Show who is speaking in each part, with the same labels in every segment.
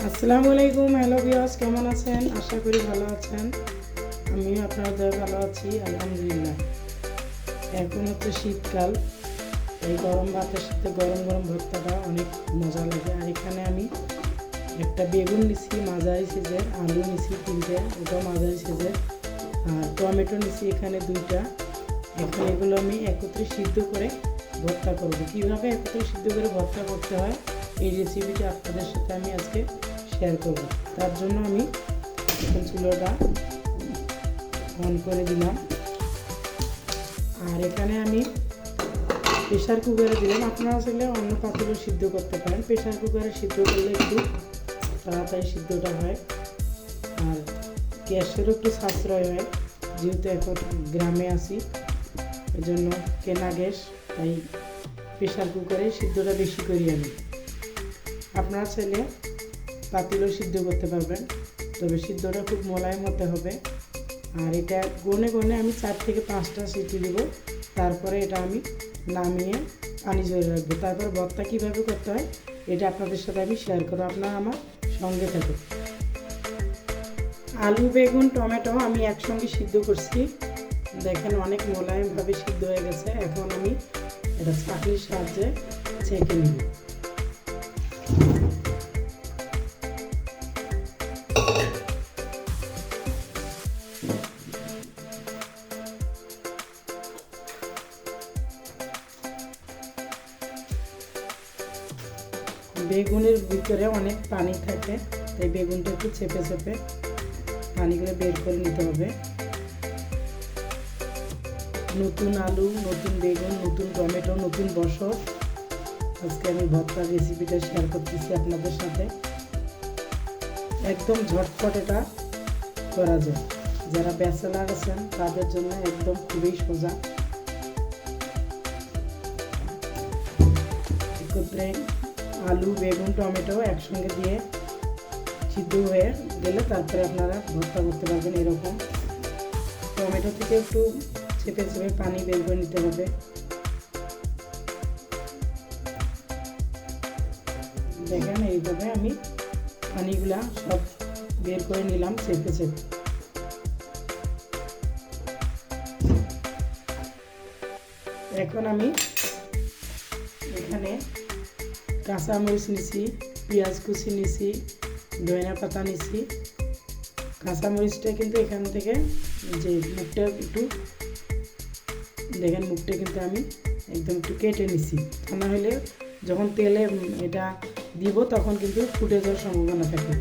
Speaker 1: আসসালামু আলাইকুম। Hello viewers, কেমন আছেন? আশা করি ভালো আছেন। আমিও আপনাদের ভালো আছি, আলহামদুলিল্লাহ। এখন হচ্ছে শীতকাল, এই গরম ভাতের সাথে গরম গরম ভর্তাটা অনেক মজা লাগে। আর এখানে আমি একটা বেগুন নিছি মাঝারি সাইজের, আলু নিছি 3টে, ওটাও মাঝারি সাইজের, আর টমেটো নিছি এখানে 2টা। এখন এগুলো আমি একত্রে সিদ্ধ করে ভর্তা করব। কীভাবে একত্রে সিদ্ধ করে ভর্তা করতে হয় এই রেসিপিটা আপনাদের সাথে আমি আজকে শেয়ার করব। তার জন্য আমি এখন চুলোটা অন করে দিলাম, আর এখানে আমি প্রেশার কুকারে দিলাম। আপনারা চাইলে অন্য পাত্রেও সিদ্ধ করতে পারেন। প্রেশার কুকারে সিদ্ধ করলে একটু তাড়াতাড়ি সিদ্ধটা হয়, আর গ্যাসেরও একটু সাশ্রয় হয়, যেহেতু এখন গ্রামে আছি এজন্য কেনা গ্যাস, তাই প্রেশার কুকারে সিদ্ধটা বেশি করি আমি। আপনারা চাইলে পাতিলেও সিদ্ধ করতে পারবেন, তবে সিদ্ধটা খুব মোলায়েম হতে হবে। আর এটা গনে গনে আমি 4 থেকে 5টা সিটি দিব, তারপরে এটা আমি নামিয়ে পানি ঝরে রাখবো। তারপর ভর্তা কীভাবে করতে হয় এটা আপনাদের সাথে আমি শেয়ার করবো, আপনারা আমার সঙ্গে থাকুন। আলু, বেগুন, টমেটো আমি একসঙ্গে সিদ্ধ করছি, দেখেন অনেক মোলায়েমভাবে সিদ্ধ হয়ে গেছে। এখন আমি এটা ছাঁকনির সাহায্যে ছেঁকে নিব। বেগুনের ভিতরে অনেক পানি থাকে, তাই বেগুনটা একটু চেপে চেপে পানিগুলো বের করে নিতে হবে। নতুন আলু, নতুন বেগুন, নতুন টমেটো, নতুন বসর, আজকে আমি ভর্তার রেসিপিটা শেয়ার করতেছি আপনাদের সাথে। একদম ঝটপট এটা করা যায়, যারা ব্যাচেলার আছেন তাদের জন্য একদম খুবই সোজা। একত্রে আলু, বেগুন, টমেটো একসঙ্গে দিয়ে সিদ্ধ হয়ে গেলে তারপরে আপনারা ভর্তা করতে পারবেন। এরকম টমেটো থেকে একটু চেপে চেপে পানি বের করে নিতে হবে। দেখেন এইভাবে আমি পানিগুলা সব বের করে নিলাম চেপে চেপে। এখন আমি এখানে কাঁচামরিচ নিছি, পেঁয়াজ কুচি নিছি, ধনিয়া পাতা নিছি। কাঁচামরিচটা কিন্তু এখান থেকে যে মুখটা একটু দেখেন, মুখটা কিন্তু আমি একদম একটু কেটে নিছি, তা না হলে যখন তেলে এটা দিব তখন কিন্তু ফুটে যাওয়ার সম্ভাবনা থাকে।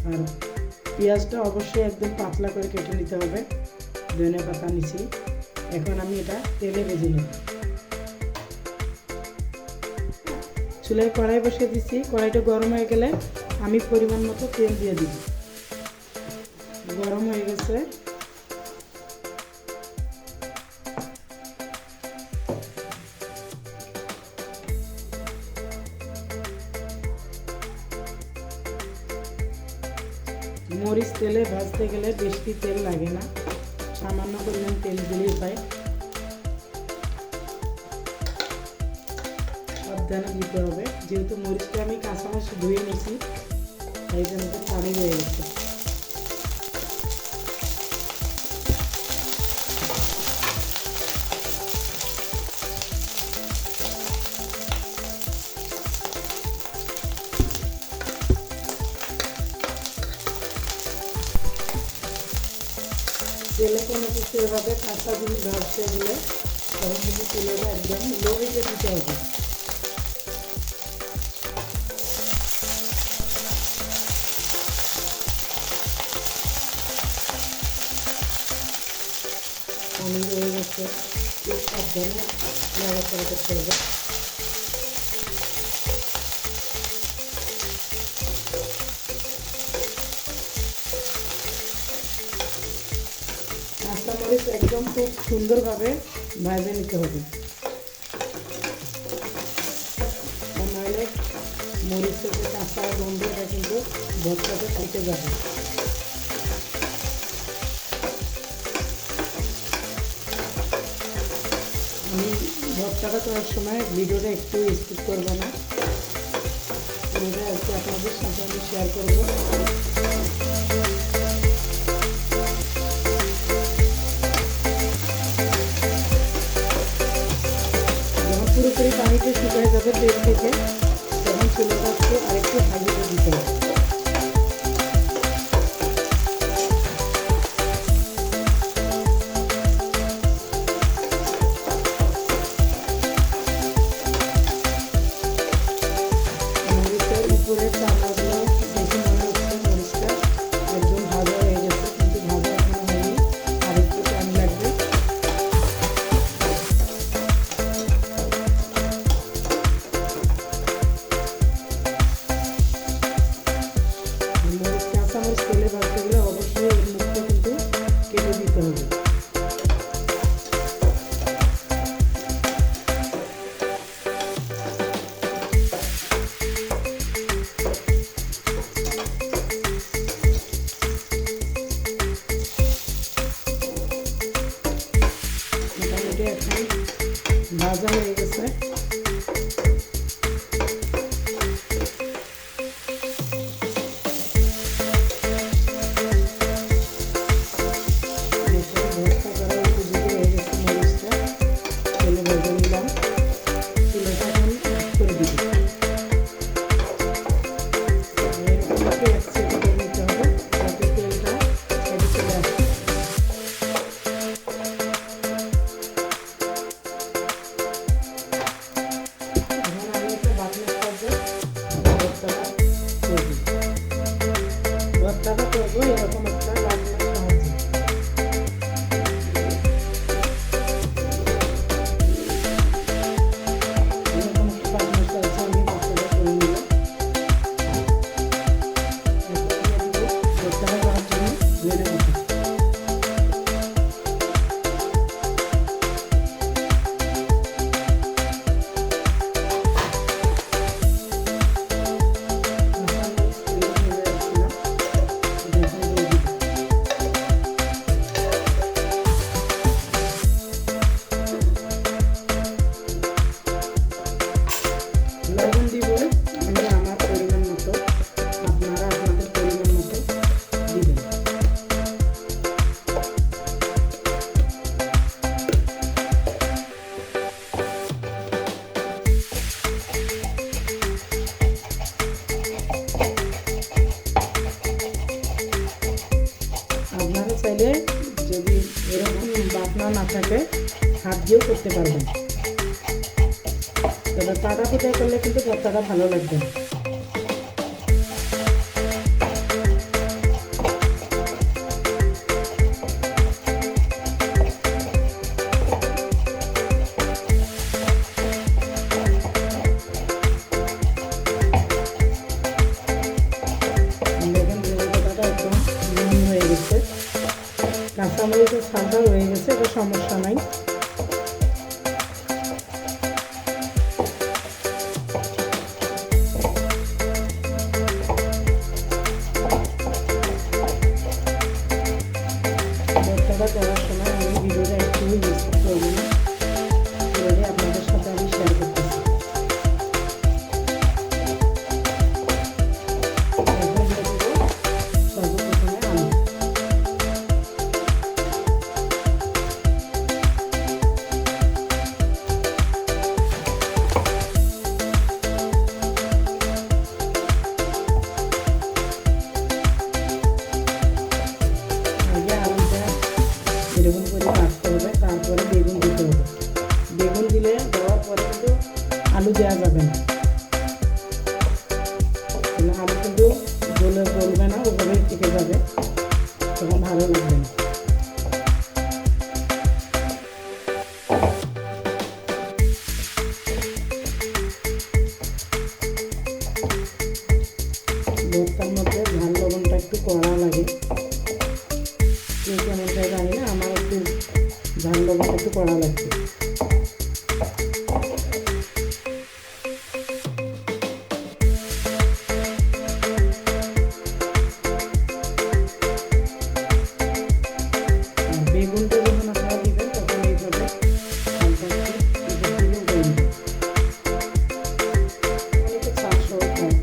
Speaker 1: আর পেঁয়াজটা অবশ্যই একদম পাতলা করে কেটে নিতে হবে। ধনিয়া পাতা নিছি, এখন আমি এটা তেলে ভেজে নেব। চুলায় কড়াই বসিয়ে দিচ্ছি, কড়াইটা গরম হয়ে গেলে আমি পরিমাণ মতো তেল দিয়ে দিব। গরম হয়ে গেছে, মরিচ তেলে ভাজতে গেলে বেশি তেল লাগে না, সামান্য পরিমাণ তেল দিলেই হয়। সাবধানে দিতে হবে, যেহেতু মরিচটা আমি কাঁচামরিচ ধুয়ে নিয়েছি তাই জন্য পানি রয়ে গেছে। তেলে কোনো কিছু এভাবে কাঁচা জিনিস ভাজতে গেলে তখন কিন্তু তেলটা একদম লো হিটে দিতে হবে। পানি রয়ে গেছে, খুব সাবধানে নাড়াচাড়া করতে হবে। কাঁচামরিচ একদম খুব সুন্দরভাবে ভেজে নিতে হবে, নাহলে মরিচের যে কাঁচা গন্ধটা কিন্তু ভর্তাতে থেকে যাবে। আমি ভর্তাটা করার সময় ভিডিওটা একটু স্কিপ করবে না, ভিডিওটা আজকে আপনাদের সাথে আমি শেয়ার করবো। যখন পুরোপুরি পানিটা শুকিয়ে যাবে তেল থেকে, তখন চুলাটাকে আরেকটু হাই হিটে দিতে হবে। উপরের চামড়াগুলো দেখে মনে হচ্ছে মরিচটা একদম ভাজা হয়ে গেছে, কিন্তু ভাজা এখনো হয়নি, আর একটু টাইম লাগবে। মরিচ কাঁচামরিচ তেলে ভাজতে গেলে অবশ্যই এর মুখটা কিন্তু কেটে দিতে হবে। এখন ভাজা হয়ে গেছে। ভর্তা করা উপযোগী হয়ে গেছে মরিচটা, তেলে ভেজে নিলাম। চুলাটা এখন অফ করে দিব। এরকম একটু এক সাইড করে নিতে হবে যাতে তেলটা সাইডে চলে আসে। ভর্তাটা করবো এরকম একটা বাটনার সাহায্যে। এরকম একটা বাটনার সাহায্যে আমি ভর্তাটা করে নিব। ভর্তাটা করার জন্য ধনে পাতা। লবণ দিব আমি আমার পরিমাণ মতো, আপনারা আপনাদের পরিমাণ মতো দিবেন। আপনারা চাইলে যদি এরকম বাটনা না থাকে হাত দিয়েও করতে পারবেন, তবে পাটা পিঠাই করলে কিন্তু ভর্তাটা ভালো লাগবে না। দেখেন ভর্তাটা একদম মিহি হয়ে গেছে, কাঁচামরিচের ঝালটাও হয়ে গেছে, এটা সমস্যা নাই। ভর্তাটা করার সময় আমি ভিডিওটা একটু মিস করবো না, পুরোটাই আপনাদের সাথে আমি শেয়ার করতেছি। এখন দিয়ে দেবো সর্বপ্রথমে আলু। আগে আলুটা এরকম করে কাটতে হবে, তারপরে বেগুন দিতে হবে। বেগুন দিলে দেওয়ার পরে কিন্তু আলু দেওয়া যাবে না, আলু কিন্তু গলবে না, ওভাবেই থেকে যাবে, তখন ভালো লাগবে না। ভর্তার মধ্যে ঝাল লবণটা একটু কড়া লাগে, কেউ কেমনটা জানি না, আমার একটু ঝাল লবণটা একটু কড়া লাগছে। বেগুনটা যখন আপনারা দিবেন তখন এইভাবে হালকা একটু দিলেও হয়ে যাবে। অনেকে চাল সহ খায়।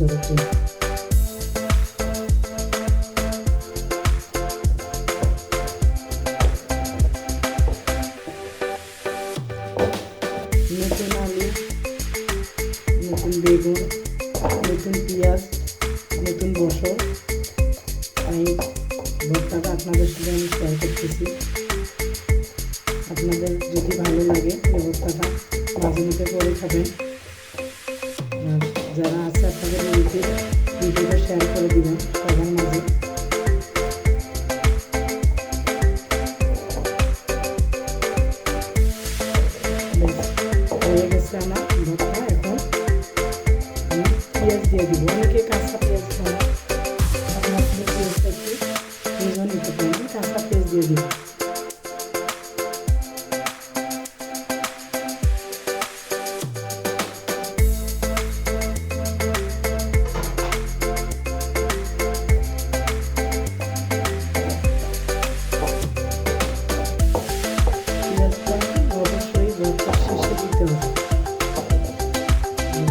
Speaker 1: ধরো ঠিক। নতুন আলু, নতুন বেগুন, নতুন পেঁয়াজ, নতুন বসো, তাই ভর্তাটা আপনাদের সাথে আমি শেয়ার করতেছি। আপনাদের যদি ভালো লাগে এই ভর্তাটা মাঝে মধ্যে করে খাবেন। যারা আছে আপনাদের ভিডিওটা শেয়ার করে দিবেন সবার মাঝে। হয়ে গেছে আমার ভর্তা। এখন আমি পেঁয়াজ দিয়ে দিব। অনেকে কাঁচা পেঁয়াজ খান, আপনার পেঁয়াজটা একটু ভেজে নিতে পারেন, কাঁচা পেঁয়াজ দিয়ে দিব।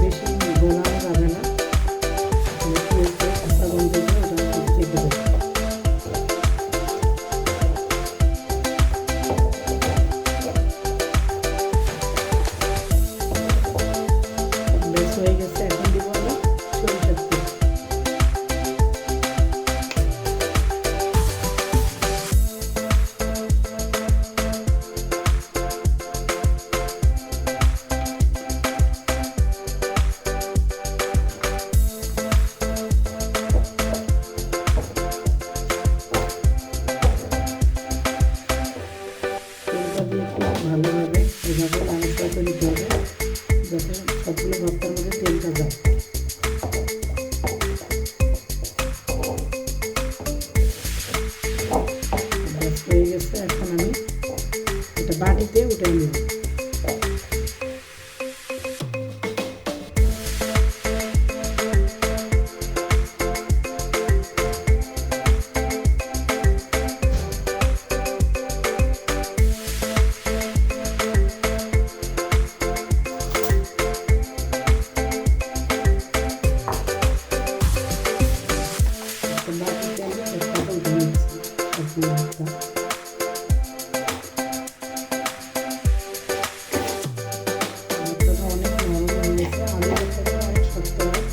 Speaker 1: বেশি গোলানো যাবে না, কাঁচা গন্ধ থেকে দেবো। বেশ হয়ে গেছে। এখন দিব আমি সরিষার তেল। ভালোভাবে এভাবে নাড়াচাড়া করে নিতে হবে যাতে সবগুলো ভর্তার মধ্যে তেলটা যায়। হয়ে গেছে। এখন আমি এটা বাটিতে উঠে নিব। অনেক নরম হয়ে গেছে। আলু ভর্তাটা অনেক শক্ত হয়,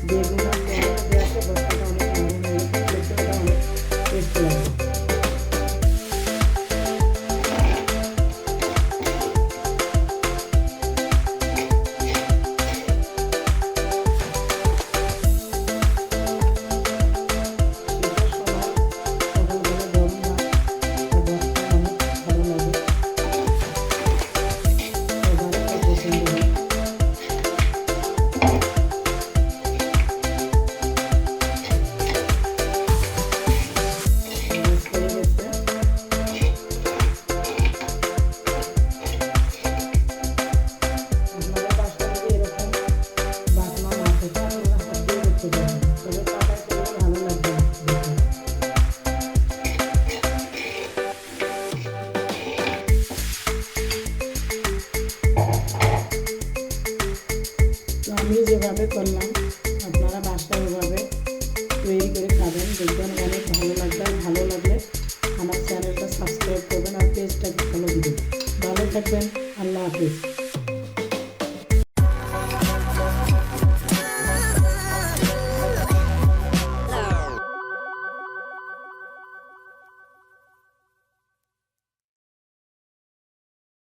Speaker 1: বেগুন আর টমেটো দেওয়াতে ভর্তাটা অনেক নরম হয়ে গেছে, খেতে ওটা অনেক টেস্ট লাগে। আমি যেভাবে করলাম আপনারা বাসায় ওভাবে তৈরি করে খাবেন, দেখবেন অনেক ভালো লাগবে। আর ভালো লাগলে আমার চ্যানেলটা সাবস্ক্রাইব করবেন আর পেজটাকে ফলো দিবেন। ভালো থাকবেন। আল্লাহ হাফিজ।